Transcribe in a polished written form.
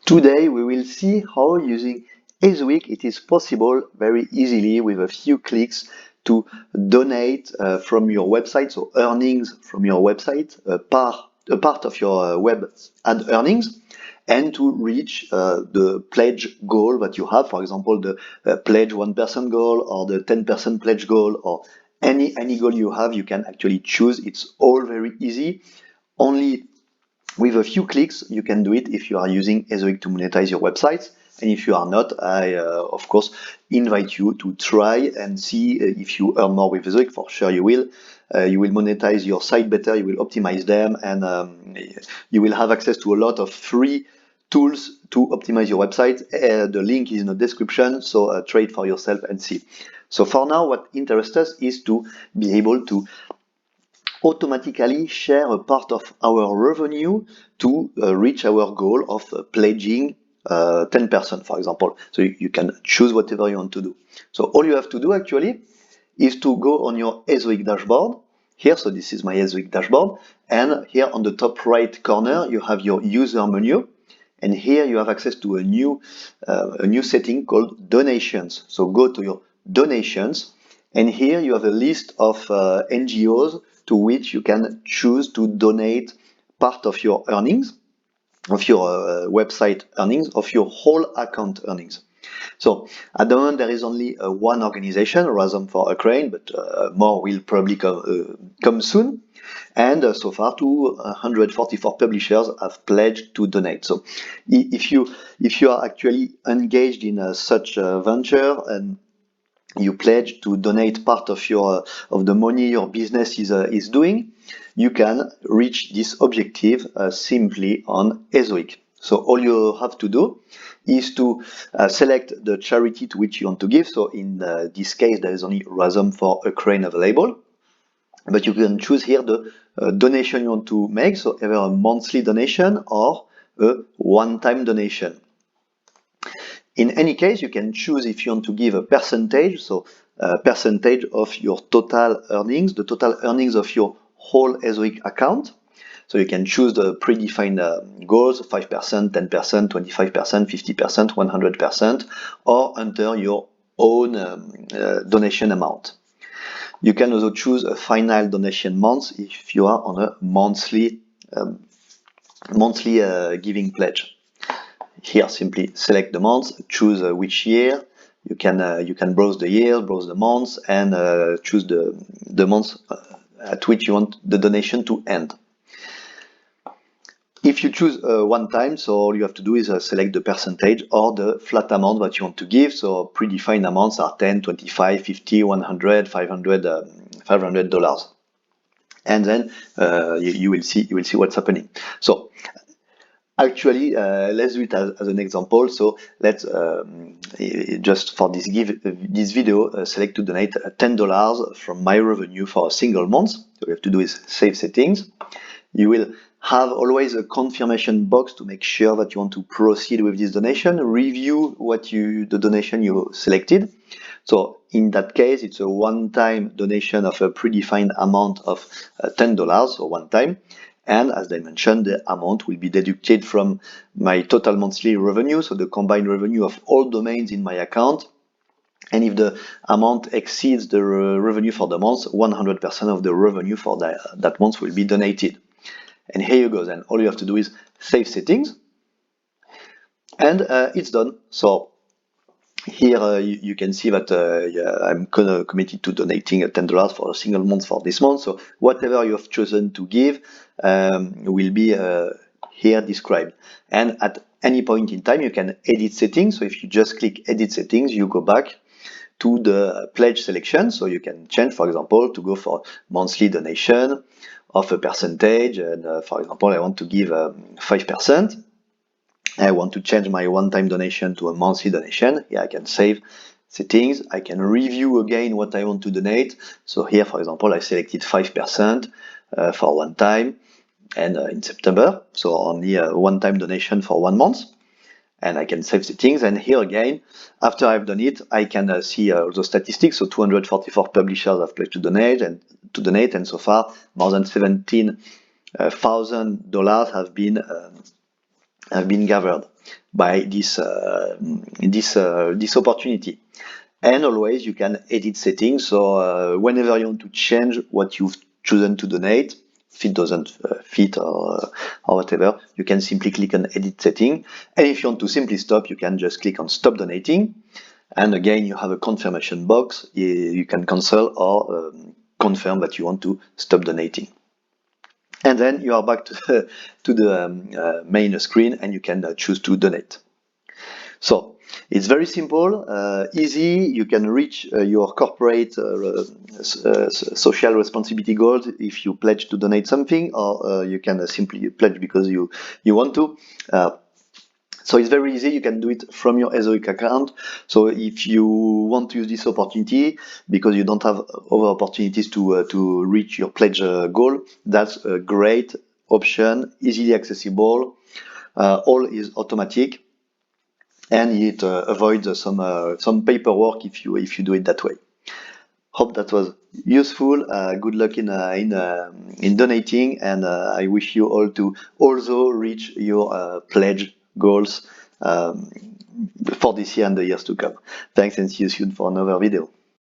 Today we will see how using Ezoic it is possible very easily with a few clicks to donate from your website, so earnings from your website, a part of your web ad earnings, and to reach the pledge goal that you have, for example, the pledge 1% goal or the 10% pledge goal or any goal you have, you can actually choose. It's all very easy. Only with a few clicks, you can do it if you are using Ezoic to monetize your websites. And if you are not, I, of course, invite you to try and see if you earn more with Ezoic. For sure you will. You will monetize your site better, you will optimize them, and you will have access to a lot of free tools to optimize your website. The link is in the description, so try it for yourself and see. So for now, what interests us is to be able to automatically share a part of our revenue to reach our goal of pledging 10%, for example. So you can choose whatever you want to do. So all you have to do actually is to go on your Ezoic dashboard here. So this is my Ezoic dashboard. And here on the top right corner, you have your user menu. And here you have access to a new setting called donations. So go to your donations. And here you have a list of NGOs to which you can choose to donate part of your earnings, of your website earnings, of your whole account earnings. So at the moment there is only one organization, Rhythm for Ukraine, but more will probably come soon. And so far, 244 publishers have pledged to donate. So if you are actually engaged in such a venture and you pledge to donate part of the money your business is doing, you can reach this objective simply on Ezoic. So all you have to do is to select the charity to which you want to give. So in this case, there is only Rhythm for Ukraine available, but you can choose here the donation you want to make. So either a monthly donation or a one-time donation. In any case, you can choose if you want to give a percentage, so a percentage of your total earnings, the total earnings of your whole Ezoic account. So you can choose the predefined goals, 5%, 10%, 25%, 50%, 100%, or enter your own donation amount. You can also choose a final donation month if you are on a monthly giving pledge. Here, simply select the month, choose which year. You can browse the year, browse the months, and choose the month at which you want the donation to end. If you choose one time, so all you have to do is select the percentage or the flat amount that you want to give. So predefined amounts are 10, 25, 50, 100, 500, $500. And then you will see what's happening. So actually, let's do it as an example. So let's just for this video select to donate $10 from my revenue for a single month. So what you have to do is save settings. You will have always a confirmation box to make sure that you want to proceed with this donation. Review the donation you selected. So in that case, it's a one-time donation of a predefined amount of $10, so one time. And as I mentioned, the amount will be deducted from my total monthly revenue, so the combined revenue of all domains in my account. And if the amount exceeds the revenue for the month, 100% of the revenue for that month will be donated. And here you go. Then all you have to do is save settings, and it's done. So here you can see that I'm committed to donating $10 for a single month for this month. So whatever you have chosen to give will be here described. And at any point in time, you can edit settings. So if you just click edit settings, you go back to the pledge selection. So you can change, for example, to go for monthly donation of a percentage. And for example, I want to give 5%. I want to change my one-time donation to a monthly donation. Here I can save settings. I can review again what I want to donate. So here, for example, I selected 5% for one time and in September. So only a one-time donation for 1 month. And I can save settings. And here again, after I've done it, I can see the statistics. So 244 publishers have pledged to donate, and so far more than $17,000 have been gathered. by this opportunity. And always you can edit settings. So whenever you want to change what you've chosen to donate, if it doesn't fit or whatever, you can simply click on edit setting. And if you want to simply stop, you can just click on stop donating. And again, you have a confirmation box. You can cancel or confirm that you want to stop donating. And then you are back to the main screen, and you can choose to donate. So it's very simple, easy. You can reach your corporate social responsibility goals if you pledge to donate something, or you can simply pledge because you want to. So it's very easy. You can do it from your Ezoic account. So if you want to use this opportunity because you don't have other opportunities to reach your pledge goal, that's a great option, easily accessible. All is automatic, and it avoids some paperwork if you do it that way. Hope that was useful. Good luck in donating, and I wish you all to also reach your pledge goals for this year and the years to come. Thanks, and see you soon for another video.